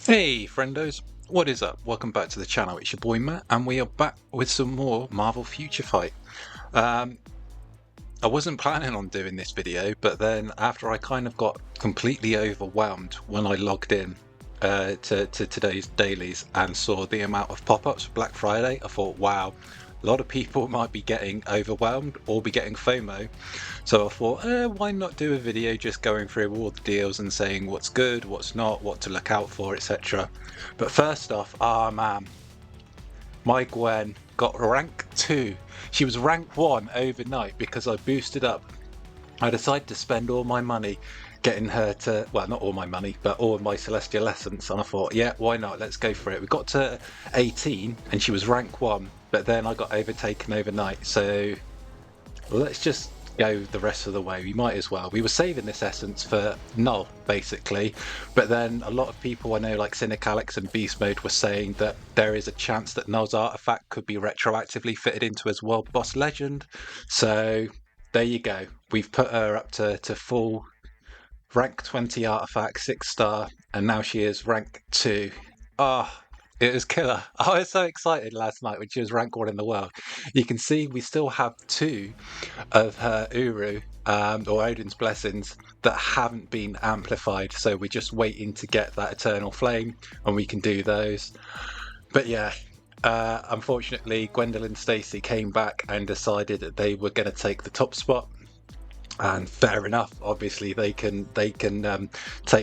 Hey Friendos, what is up? Welcome back to the channel. It's your boy Matt, and we are back with some more Marvel Future Fight. Um, I wasn't planning on doing this video, but then after I kind of got completely overwhelmed when I logged in to today's dailies and saw the amount of pop-ups for Black Friday, I thought, wow, a lot of people might be getting overwhelmed or be getting FOMO. So I thought, why not do a video just going through all the deals and saying what's good, what's not, what to look out for, etc. But first off, man, my Gwen got rank 2. She was rank 1 overnight because I boosted up. I decided to spend all my money getting her to, well, not all my money, but all my Celestial Essence. And I thought, yeah, why not? Let's go for it. We got to 18 and she was rank 1, but then I got overtaken overnight. So let's just go the rest of the way. We might as well. We were saving this essence for null, basically, but then a lot of people I know, like Cynic Alex and Beast Mode, were saying that there is a chance that null's artifact could be retroactively fitted into his World Boss Legend. So there you go. We've put her up to full rank 20 artifact, 6-star, and now she is rank 2. It was killer. I was so excited last night when she was rank 1 in the world. You can see we still have 2 of her Uru or Odin's Blessings that haven't been amplified, so we're just waiting to get that Eternal Flame and we can do those. But yeah, unfortunately Gwendolyn Stacy came back and decided that they were going to take the top spot, and fair enough. Obviously they can take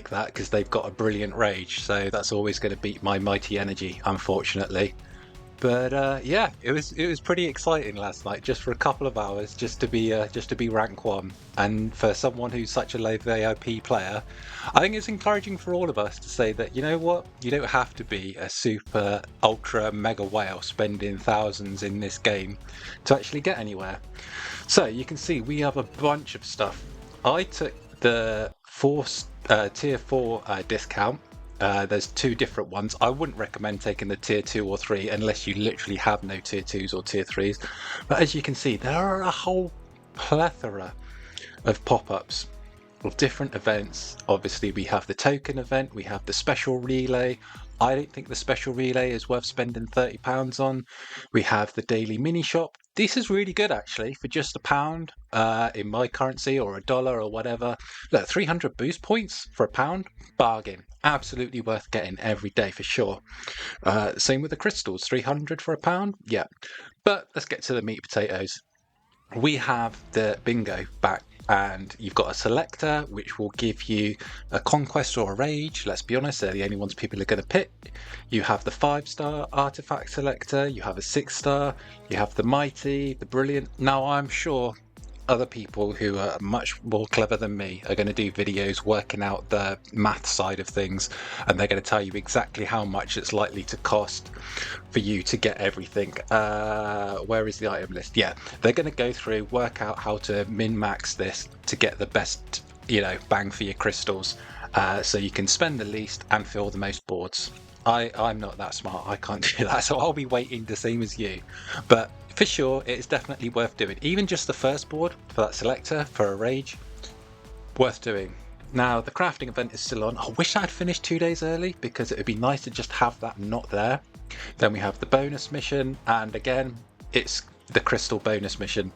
that because they've got a brilliant rage, so that's always going to beat my mighty energy, unfortunately. But yeah, it was pretty exciting last night, just for a couple of hours, just to be rank 1. And for someone who's such a low VIP player, I think it's encouraging for all of us to say that, you know what, you don't have to be a super ultra mega whale spending thousands in this game to actually get anywhere. So you can see we have a bunch of stuff. I took the tier 4 discount. There's 2 different ones. I wouldn't recommend taking the tier 2 or 3 unless you literally have no tier 2s or tier 3s. But as you can see, there are a whole plethora of pop-ups of different events. Obviously we have the token event, we have the special relay. I don't think the special relay is worth spending £30 on. We have the daily mini shop. This is really good actually for just £1 in my currency, or $1 or whatever. Look, 300 boost points for £1, bargain. Absolutely worth getting every day for sure. Same with the crystals, 300 for £1. Yeah, but let's get to the meat potatoes. We have the bingo back, and you've got a selector which will give you a conquest or a rage. Let's be honest, they're the only ones people are going to pick. You have the 5-star artifact selector, you have a 6-star, you have the mighty, the brilliant. Now I'm sure other people who are much more clever than me are going to do videos working out the math side of things, and they're going to tell you exactly how much it's likely to cost for you to get everything. Where is the item list? Yeah, they're going to go through, work out how to min-max this to get the best, bang for your crystals, so you can spend the least and fill the most boards. I'm not that smart, I can't do that, so I'll be waiting the same as you. But for sure, it is definitely worth doing. Even just the first board for that selector, for a rage, worth doing. Now, the crafting event is still on. I wish I had finished 2 days early, because it would be nice to just have that not there. Then we have the bonus mission, and again, it's the crystal bonus mission.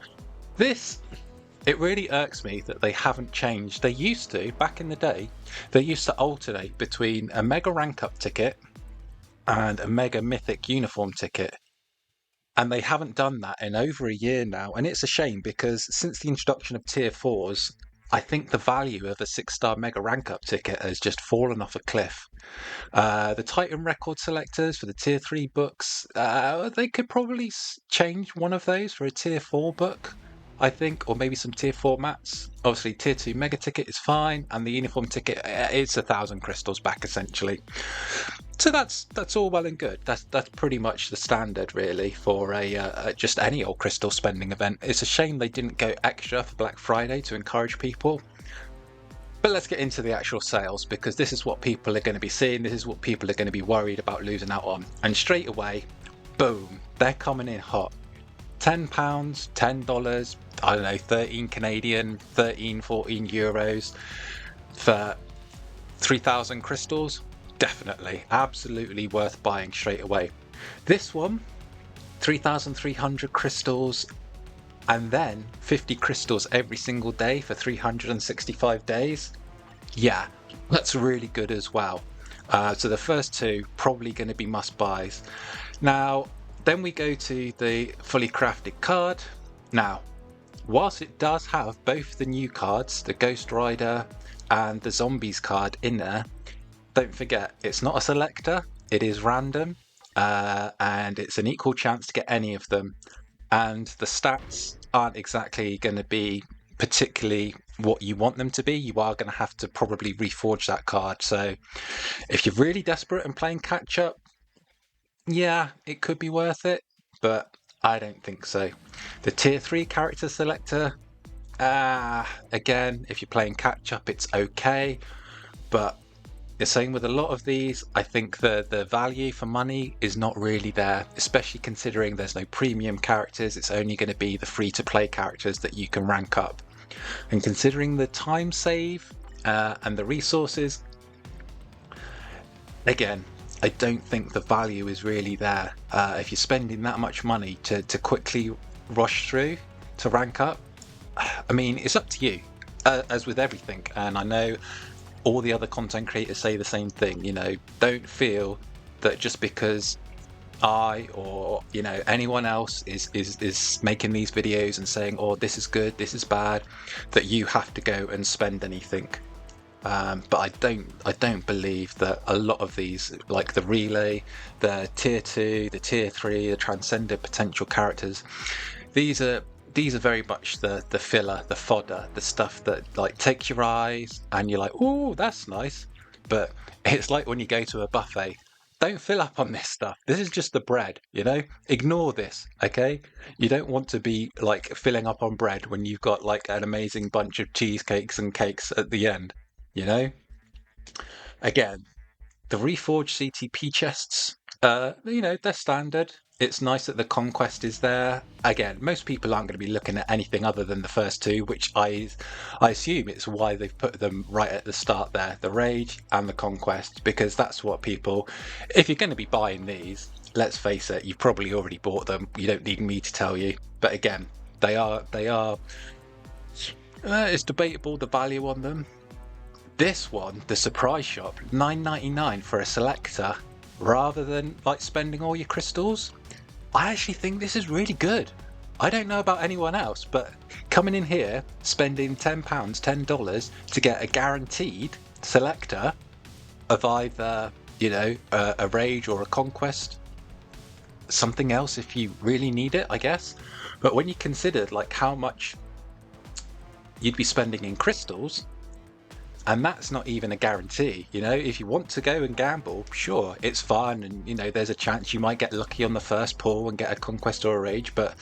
It really irks me that they haven't changed. They used to, back in the day, they used to alternate between a mega rank up ticket and a mega mythic uniform ticket. And they haven't done that in over a year now. And it's a shame, because since the introduction of tier 4s, I think the value of a 6-star mega rank up ticket has just fallen off a cliff. The Titan record selectors for the tier 3 books, they could probably change one of those for a tier 4 book, I think, or maybe some tier 4 mats. Obviously tier 2 mega ticket is fine, and the uniform ticket, it's 1,000 crystals back essentially. So that's all well and good. That's pretty much the standard really for a just any old crystal spending event. It's a shame they didn't go extra for Black Friday to encourage people. But let's get into the actual sales, because this is what people are going to be seeing. This is what people are going to be worried about losing out on. And straight away, boom, they're coming in hot. £10, $10, I don't know, 13 Canadian, 13, 14 euros for 3,000 crystals. definitely, absolutely worth buying straight away. This one, 3,300 crystals, and then 50 crystals every single day for 365 days. Yeah, that's really good as well. So the first two probably going to be must buys. Now, then we go to the fully crafted card. Now, whilst it does have both the new cards, the Ghost Rider and the Zombies card in there, don't forget it's not a selector, it is random, and it's an equal chance to get any of them. And the stats aren't exactly going to be particularly what you want them to be. You are going to have to probably reforge that card. So if you're really desperate and playing catch up, yeah, it could be worth it, but I don't think so. The tier 3 character selector, again, if you're playing catch up, it's okay, but the same with a lot of these. I think the value for money is not really there, especially considering there's no premium characters. It's only going to be the free-to-play characters that you can rank up. And considering the time save and the resources, again, I don't think the value is really there. If you're spending that much money to quickly rush through to rank up, I mean, it's up to you, as with everything. And I know all the other content creators say the same thing. You know, don't feel that just because I or anyone else is making these videos and saying, oh, this is good, this is bad, that you have to go and spend anything. But I don't believe that a lot of these, like the relay, the tier 2, the tier 3, the transcended potential characters, these are very much the filler, the fodder, the stuff that like takes your eyes and you're like, oh, that's nice. But it's like when you go to a buffet, don't fill up on this stuff. This is just the bread, Ignore this, okay? You don't want to be like filling up on bread when you've got like an amazing bunch of cheesecakes and cakes at the end, Again, the reforged CTP chests, they're standard. It's nice that the conquest is there. Again, most people aren't going to be looking at anything other than the first two, which I assume it's why they've put them right at the start there, the rage and the conquest, because that's what people, if you're going to be buying these, let's face it, you've probably already bought them. You don't need me to tell you. But again, they are it's debatable the value on them. This one, the surprise shop, $9.99 for a selector, rather than like spending all your crystals. I actually think this is really good. I don't know about anyone else, but coming in here, spending £10, $10 to get a guaranteed selector of either, a rage or a conquest, something else if you really need it, I guess. But when you consider like how much you'd be spending in crystals, and that's not even a guarantee, if you want to go and gamble, sure, it's fun, and there's a chance you might get lucky on the first pull and get a conquest or a rage, but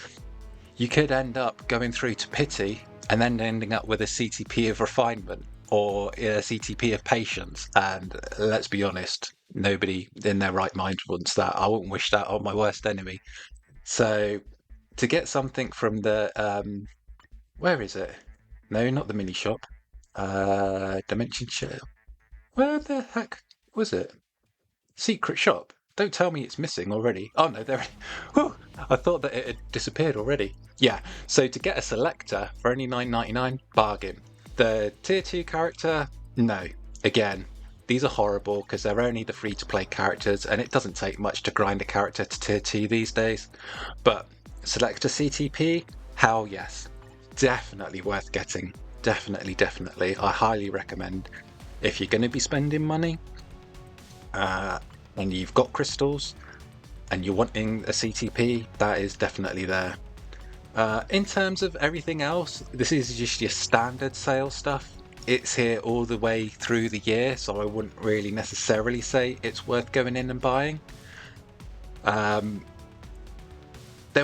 you could end up going through to pity and then ending up with a CTP of refinement or a CTP of patience. And let's be honest, nobody in their right mind wants that. I wouldn't wish that on my worst enemy. So to get something from the where is it? No, not the mini shop. Dimension share. Where the heck was it? Secret shop. Don't tell me it's missing already. Oh no, there. Whew, I thought that it had disappeared already. Yeah. So to get a selector for only $9.99, bargain. The tier 2 character, no. Again, these are horrible because they're only the free-to-play characters, and it doesn't take much to grind a character to tier 2 these days. But selector CTP, hell yes, definitely worth getting. Definitely. I highly recommend, if you're going to be spending money and you've got crystals and you're wanting a CTP, that is definitely there. In terms of everything else, this is just your standard sale stuff. It's here all the way through the year, so I wouldn't really necessarily say it's worth going in and buying. Then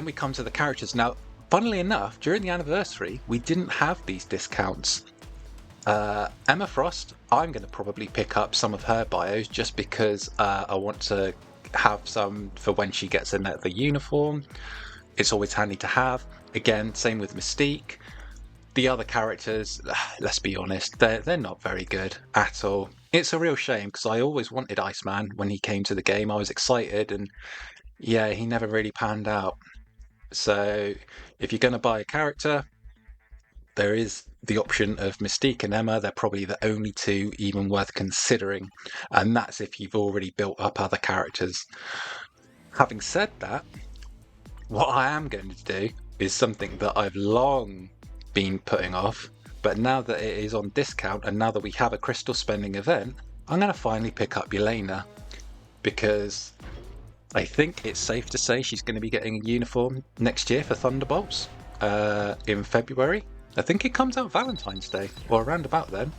we come to the characters. Now, funnily enough, during the anniversary, we didn't have these discounts. Emma Frost, I'm going to probably pick up some of her bios just because I want to have some for when she gets in the uniform. It's always handy to have. Again, same with Mystique. the other characters, let's be honest, they're not very good at all. It's a real shame because I always wanted Iceman when he came to the game. I was excited, and yeah, he never really panned out. So if you're going to buy a character, there is the option of Mystique and Emma. They're probably the only two even worth considering, and that's if you've already built up other characters. Having said that, what I am going to do is something that I've long been putting off, but now that it is on discount and now that we have a crystal spending event, I'm going to finally pick up Yelena, because I think it's safe to say she's going to be getting a uniform next year for Thunderbolts in February. I think it comes out Valentine's Day or around about then.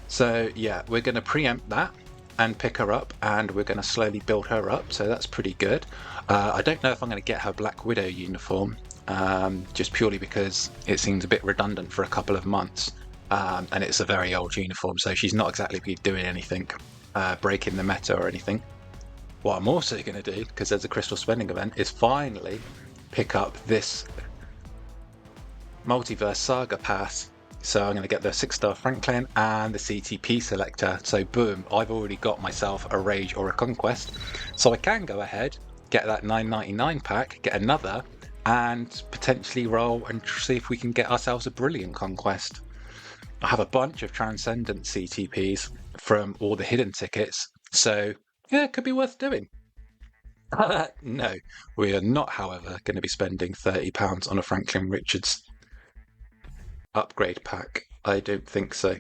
So yeah, we're going to preempt that and pick her up, and we're going to slowly build her up, so that's pretty good. I don't know if I'm going to get her Black Widow uniform, just purely because it seems a bit redundant for a couple of months, and it's a very old uniform, so she's not exactly doing anything, breaking the meta or anything. What I'm also going to do, because there's a crystal spending event, is finally pick up this Multiverse Saga Pass. So I'm going to get the 6-star Franklin and the CTP selector. So boom, I've already got myself a Rage or a Conquest. So I can go ahead, get that $9.99 pack, get another, and potentially roll and see if we can get ourselves a Brilliant Conquest. I have a bunch of Transcendent CTPs from all the hidden tickets. So yeah, it could be worth doing. No, we are not, however, going to be spending £30 on a Franklin Richards upgrade pack. I don't think so.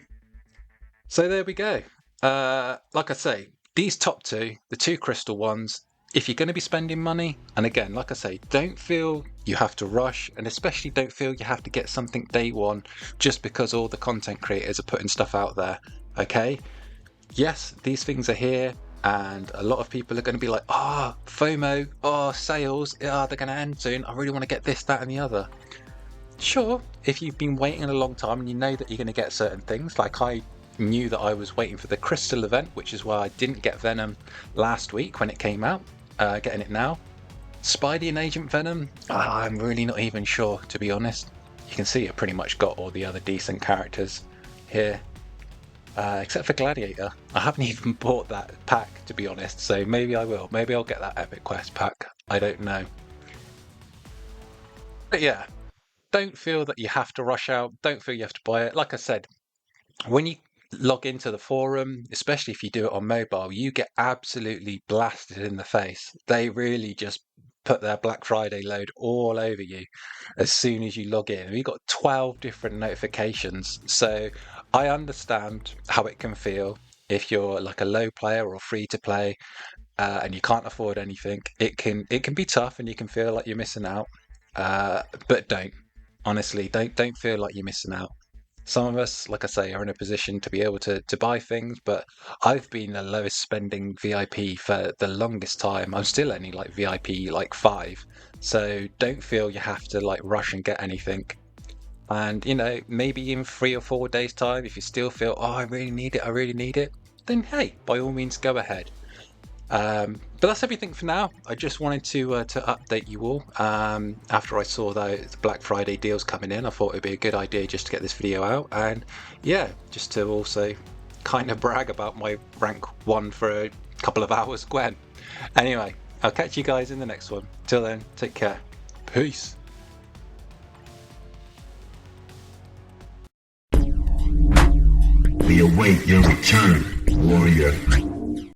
So there we go. Like I say, these top two, the two crystal ones, if you're going to be spending money, and again, like I say, don't feel you have to rush, and especially don't feel you have to get something day one just because all the content creators are putting stuff out there. Okay? Yes, these things are here, and a lot of people are going to be like, FOMO, sales, they're going to end soon. I really want to get this, that, and the other. Sure, if you've been waiting a long time and you know that you're going to get certain things, like I knew that I was waiting for the Crystal event, which is why I didn't get Venom last week when it came out, getting it now. Spidey and Agent Venom, I'm really not even sure, to be honest. You can see I pretty much got all the other decent characters here, except for Gladiator. I haven't even bought that pack, to be honest, so maybe I will. Maybe I'll get that Epic Quest pack. I don't know. But yeah, don't feel that you have to rush out. Don't feel you have to buy it. Like I said, when you log into the forum, especially if you do it on mobile, you get absolutely blasted in the face. They really just put their Black Friday load all over you as soon as you log in. We've got 12 different notifications. So I understand how it can feel if you're like a low player or free to play and you can't afford anything. It can be tough and you can feel like you're missing out. But don't. Honestly, don't feel like you're missing out. Some of us, like I say, are in a position to be able to buy things, but I've been the lowest spending VIP for the longest time. I'm still only like VIP like 5. So don't feel you have to like rush and get anything. And maybe in 3 or 4 days time, if you still feel, I really need it, then hey, by all means go ahead. But that's everything for now. I just wanted to update you all. After I saw the Black Friday deals coming in, I thought it'd be a good idea just to get this video out, and yeah, just to also kind of brag about my rank 1 for a couple of hours Gwen. Anyway, I'll catch you guys in the next one. Till then, take care. Peace. We await your return, warrior.